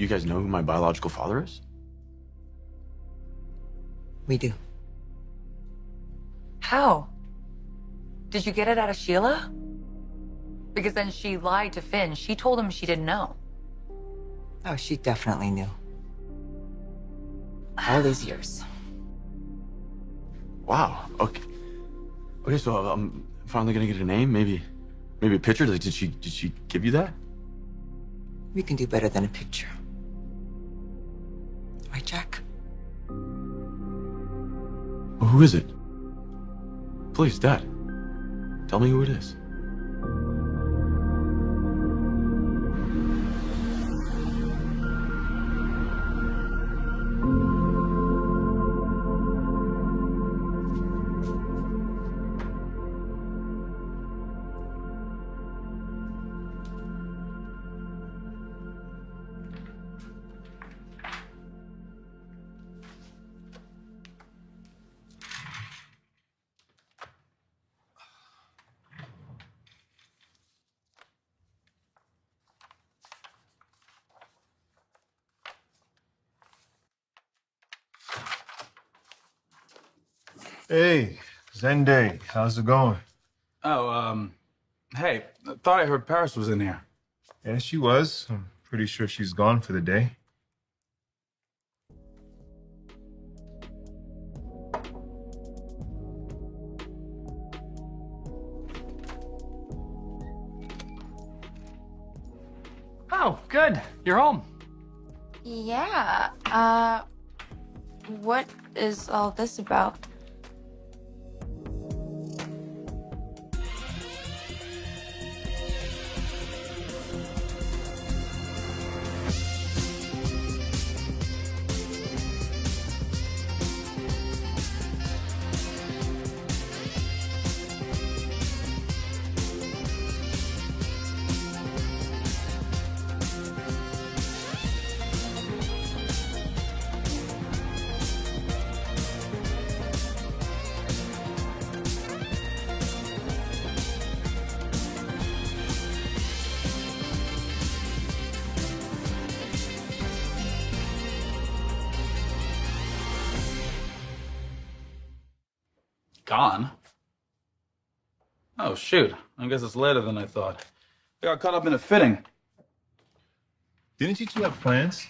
guys know who my biological father is? We do. How? Did you get it out of Sheila? Because then she lied to Finn. She told him she didn't know. Oh, she definitely knew. All these years. Wow. Okay. Okay, so I'm finally gonna get a name. Maybe a picture. Like, did she give you that? We can do better than a picture. Right, Jack? Well, who is it? Please, Dad. Tell me who it is. Hey, Zende, how's it going? Oh, hey, I thought I heard Paris was in here. Yeah, she was. I'm pretty sure she's gone for the day. Oh, good. You're home. Yeah, what is all this about? Gone? Oh, shoot. I guess it's later than I thought. I got caught up in a fitting. Didn't you two have plans?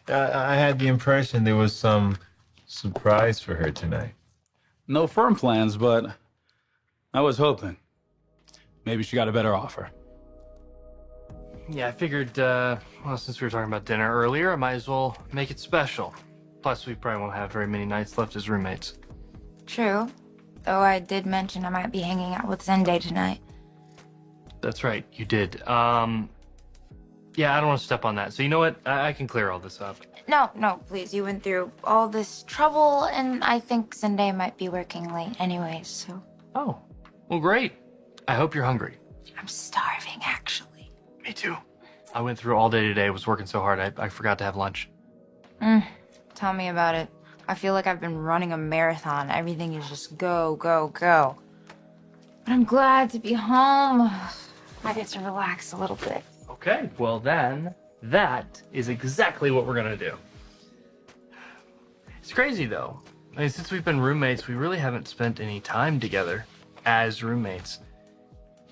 I had the impression there was some surprise for her tonight. No firm plans, but I was hoping. Maybe she got a better offer. Yeah, I figured, well, since we were talking about dinner earlier, I might as well make it special. Plus, we probably won't have very many nights left as roommates. True, though I did mention I might be hanging out with Zende tonight. That's right, you did. Yeah, I don't want to step on that. So you know what? I can clear all this up. No, please, you went through all this trouble, and I think Zende might be working late anyways, so... Oh, well, great. I hope you're hungry. I'm starving, actually. Me too. I went through all day today, was working so hard, I forgot to have lunch. Tell me about it. I feel like I've been running a marathon. Everything is just go, go, go. But I'm glad to be home. I get to relax a little bit. Okay, well then, that is exactly what we're gonna do. It's crazy though. I mean, since we've been roommates, we really haven't spent any time together as roommates.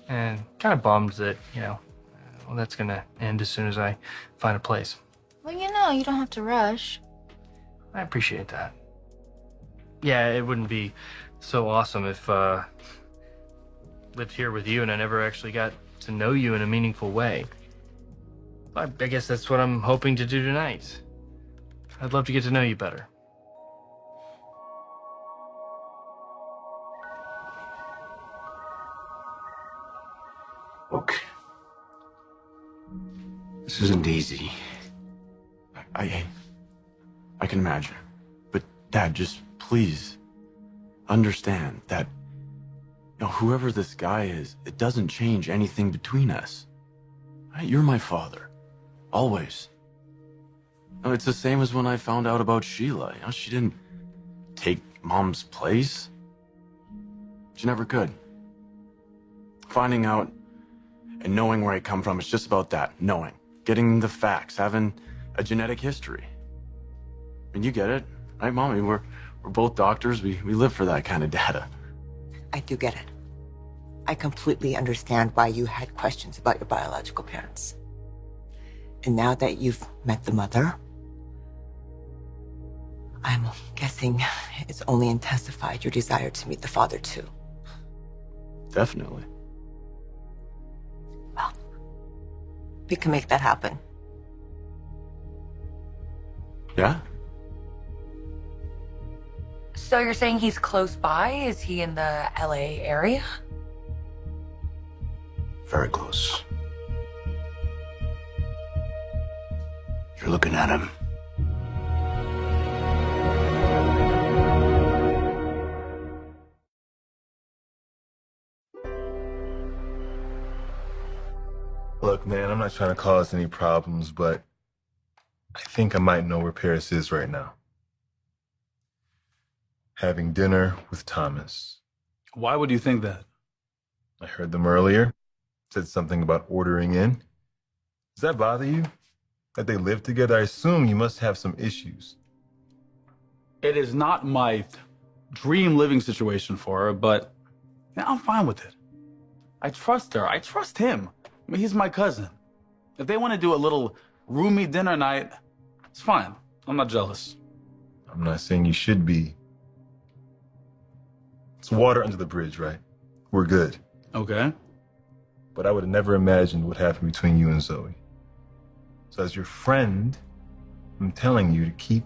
And kind of bummed that, well, that's gonna end as soon as I find a place. Well, you don't have to rush. I appreciate that. Yeah, it wouldn't be so awesome if lived here with you and I never actually got to know you in a meaningful way. I guess that's what I'm hoping to do tonight. I'd love to get to know you better. Look, this isn't easy. I can imagine. But Dad, just please understand that, whoever this guy is, it doesn't change anything between us. Right? You're my father. Always. It's the same as when I found out about Sheila. She didn't take Mom's place. She never could. Finding out and knowing where I come from, it's just about that, knowing. getting the facts, having a genetic history. And you get it, right, Mommy? We're both doctors. We live for that kind of data. I do get it. I completely understand why you had questions about your biological parents. And now that you've met the mother, I'm guessing it's only intensified your desire to meet the father, too. Definitely. Well, we can make that happen. Yeah? So you're saying he's close by? Is he in the LA area? Very close. You're looking at him. Look, man, I'm not trying to cause any problems, but I think I might know where Paris is right now. Having dinner with Thomas. Why would you think that? I heard them earlier. Said something about ordering in. Does that bother you? That they live together? I assume you must have some issues. It is not my dream living situation for her, but I'm fine with it. I trust her. I trust him. I mean, he's my cousin. If they want to do a little roomy dinner night, it's fine. I'm not jealous. I'm not saying you should be. It's water under the bridge, right? We're good. Okay. But I would have never imagined what happened between you and Zoe. So as your friend, I'm telling you to keep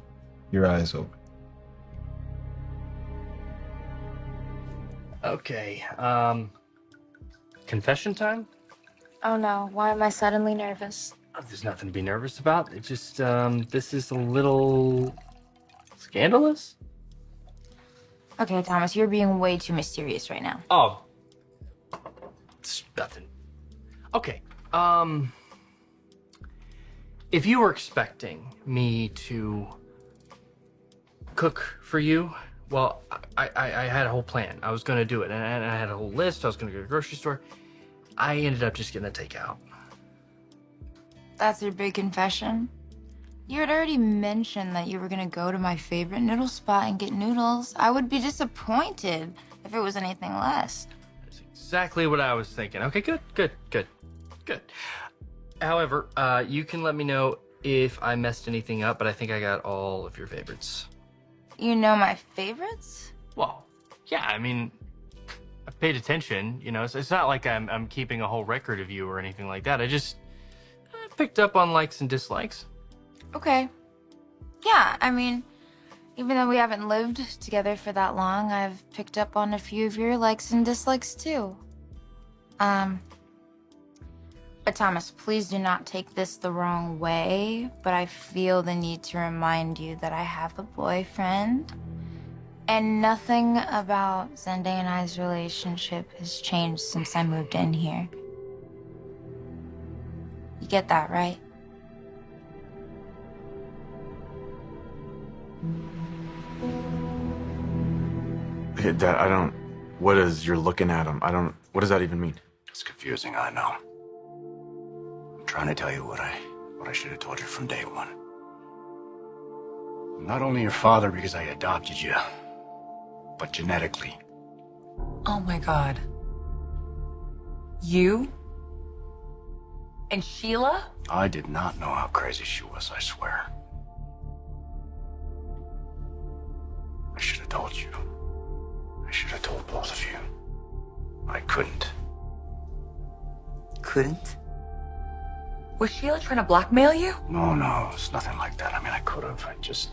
your eyes open. Okay, confession time? Oh no, why am I suddenly nervous? Oh, there's nothing to be nervous about. It just, this is a little scandalous. Okay, Thomas, you're being way too mysterious right now. Oh, it's nothing. Okay, if you were expecting me to cook for you, well, I had a whole plan. I was gonna do it, and I had a whole list. I was gonna go to the grocery store. I ended up just getting the takeout. That's your big confession? You had already mentioned that you were gonna go to my favorite noodle spot and get noodles. I would be disappointed if it was anything less. That's exactly what I was thinking. Okay, good. However, you can let me know if I messed anything up, but I think I got all of your favorites. You know my favorites? Well, yeah, I mean, I paid attention, you know, so it's not like I'm keeping a whole record of you or anything like that. I picked up on likes and dislikes. Okay. Yeah, I mean, even though we haven't lived together for that long, I've picked up on a few of your likes and dislikes too. But Thomas, please do not take this the wrong way, but I feel the need to remind you that I have a boyfriend, and nothing about Zende and I's relationship has changed since I moved in here. You get that, right? Hey, Dad, I don't... What is you're looking at him? What does that even mean? It's confusing, I know. I'm trying to tell you what I should have told you from day one. I'm not only your father because I adopted you, but genetically. Oh my God. You? And Sheila? I did not know how crazy she was, I swear. I should have told you. I should have told both of you. I couldn't. Couldn't? Was Sheila trying to blackmail you? No, it's nothing like that. I mean, I could have. It's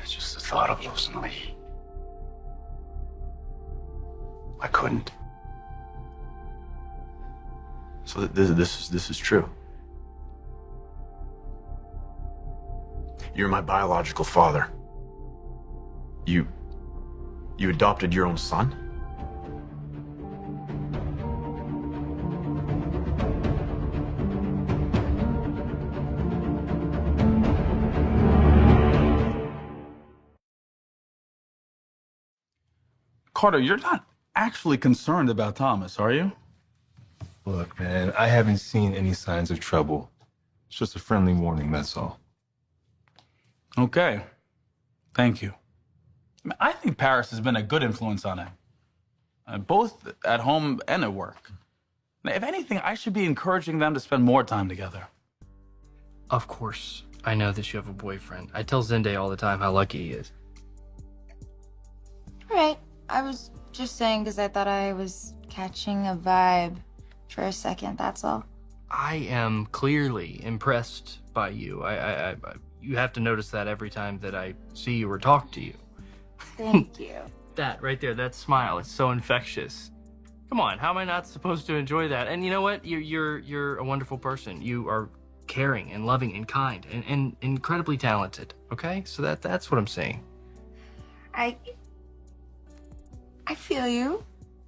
just the thought of losing Lee. I couldn't. So this is true. You're my biological father. You adopted your own son? Carter, you're not actually concerned about Thomas, are you? Look, man, I haven't seen any signs of trouble. It's just a friendly warning, that's all. Okay. Thank you. I think Paris has been a good influence on him, both at home and at work. If anything, I should be encouraging them to spend more time together. Of course, I know that you have a boyfriend. I tell Zende all the time how lucky he is. Right. I was just saying because I thought I was catching a vibe for a second, that's all. I am clearly impressed by you. You have to notice that every time that I see you or talk to you. Thank you. That right there, that smile, it's so infectious. Come on, how am I not supposed to enjoy that? And you know what? You're a wonderful person. You are caring and loving and kind and incredibly talented. Okay? So that's what I'm saying. I feel you,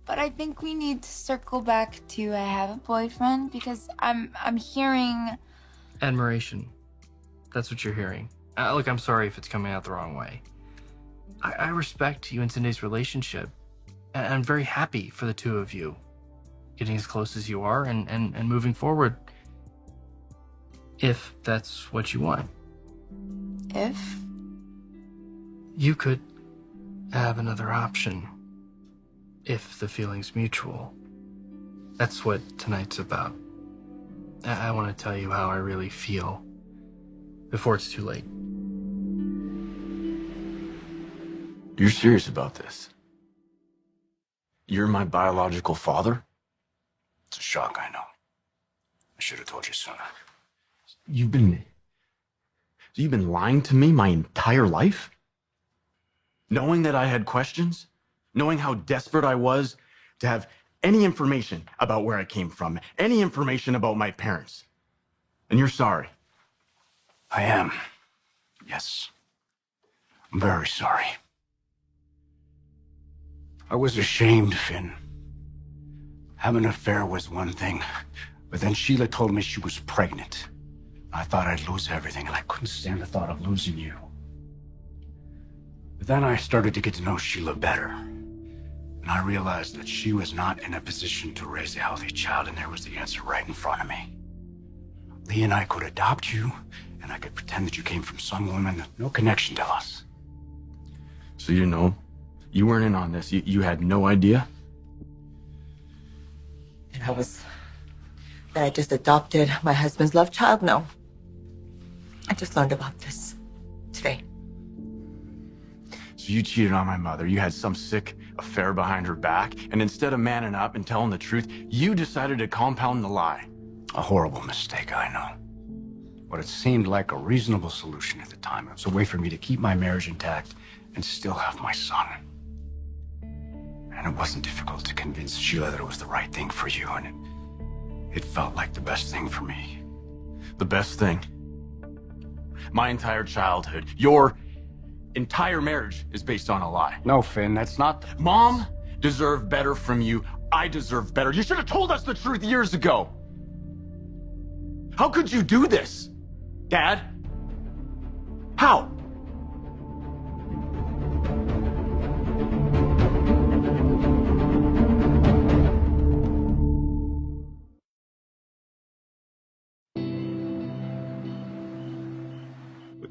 but I think we need to circle back to I have a boyfriend because I'm hearing Admiration. That's what you're hearing. Look, I'm sorry if it's coming out the wrong way. I respect you and Zende's relationship. And I'm very happy for the two of you getting as close as you are and moving forward. If that's what you want. if. You could have another option. If the feeling's mutual. That's what tonight's about. I want to tell you how I really feel before it's too late. You're serious about this? You're my biological father? It's a shock, I know. I should have told you sooner. You've been lying to me my entire life? Knowing that I had questions? Knowing how desperate I was to have any information about where I came from, any information about my parents. And you're sorry. I am. Yes. I'm very sorry. I was ashamed, Finn. Having an affair was one thing, but then Sheila told me she was pregnant. I thought I'd lose everything, and I couldn't stand the thought of losing you. But then I started to get to know Sheila better. And I realized that she was not in a position to raise a healthy child, and there was the answer right in front of me. Lee and I could adopt you, and I could pretend that you came from some woman with no connection to us. So you know, you weren't in on this. You had no idea? And that I just adopted my husband's love child? No. I just learned about this today. So you cheated on my mother. You had some sick affair behind her back. And instead of manning up and telling the truth, you decided to compound the lie. A horrible mistake, I know. But it seemed like a reasonable solution at the time. It was a way for me to keep my marriage intact and still have my son. And it wasn't difficult to convince Sheila that it was the right thing for you, and it felt like the best thing for me. The best thing. My entire childhood, your entire marriage is based on a lie. No, Finn, that's not... Mom deserved better from you. I deserve better. You should have told us the truth years ago. How could you do this, Dad? How?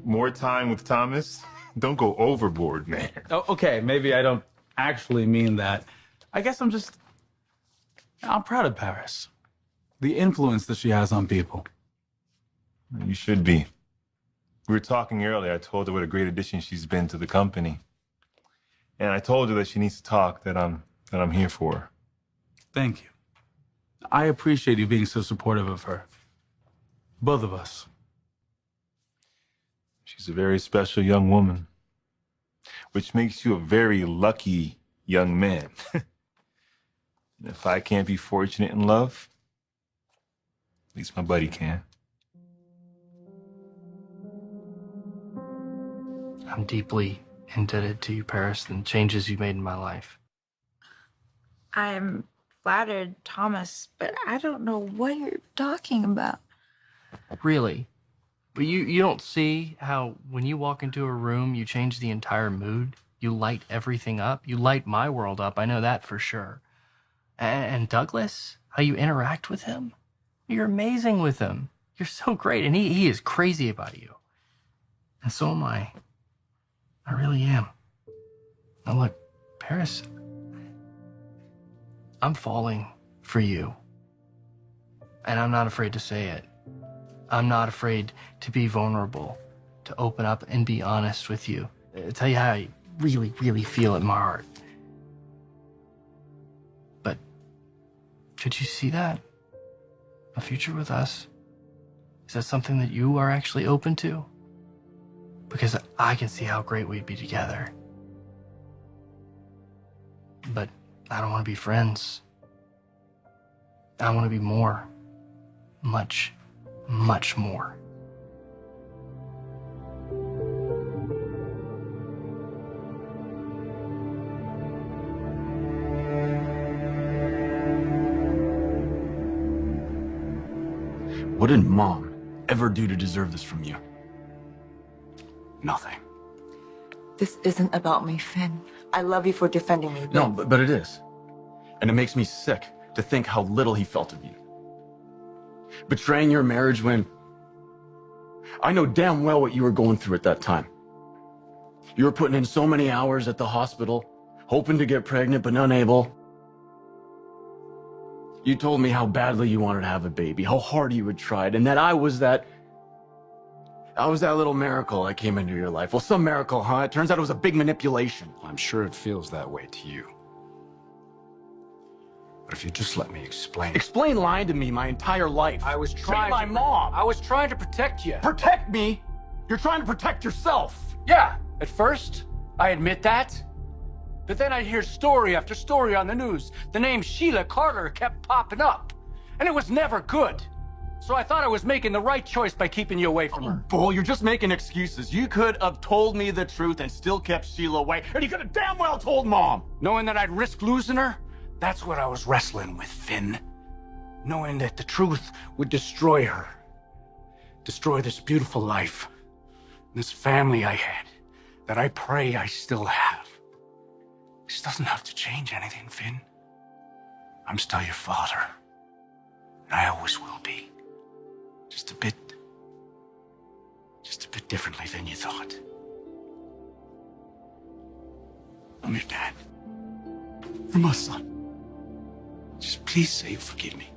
More time with Thomas? Don't go overboard, man. Oh, okay, maybe I don't actually mean that. I guess I'm proud of Paris. The influence that she has on people. You should be. We were talking earlier. I told her what a great addition she's been to the company. And I told her that she needs to talk, that I'm here for her. Thank you. I appreciate you being so supportive of her. Both of us. She's a very special young woman, which makes you a very lucky young man. And if I can't be fortunate in love, at least my buddy can. I'm deeply indebted to you, Paris, and the changes you've made in my life. I'm flattered, Thomas, but I don't know what you're talking about. Really? But you don't see how when you walk into a room, you change the entire mood? You light everything up? You light my world up. I know that for sure. And Douglas? how you interact with him. You're amazing with him. You're so great. And he is crazy about you. And so am I. I really am. Now look, Paris, I'm falling for you. And I'm not afraid to say it. I'm not afraid to be vulnerable, to open up and be honest with you. Tell you how I really, really feel in my heart. But could you see that? A future with us? Is that something that you are actually open to? Because I can see how great we'd be together. But I don't want to be friends. I want to be more. Much, much more. What did Mom ever do to deserve this from you? Nothing. This isn't about me, Finn. I love you for defending me. No, but it is. And it makes me sick to think how little he felt of you. Betraying your marriage when I know damn well what you were going through at that time. You were putting in so many hours at the hospital, hoping to get pregnant but unable. You told me how badly you wanted to have a baby, how hard you had tried, and that I was that little miracle that came into your life. Well, some miracle, huh? It turns out it was a big manipulation. I'm sure it feels that way to you. But if you just let me explain. Explain lying to me my entire life. I was trying my mom. I was trying to protect you. Protect me? You're trying to protect yourself. Yeah, at first, I admit that. But then I'd hear story after story on the news. The name Sheila Carter kept popping up. And it was never good. So I thought I was making the right choice by keeping you away from her. Bull, you're just making excuses. You could have told me the truth and still kept Sheila away. And you could have damn well told Mom. Knowing that I'd risk losing her, that's what I was wrestling with, Finn. Knowing that the truth would destroy her. Destroy this beautiful life. This family I had. That I pray I still have. This doesn't have to change anything, Finn. I'm still your father. And I always will be. Just a bit differently than you thought. I'm your dad. You're my son. Just please say you forgive me.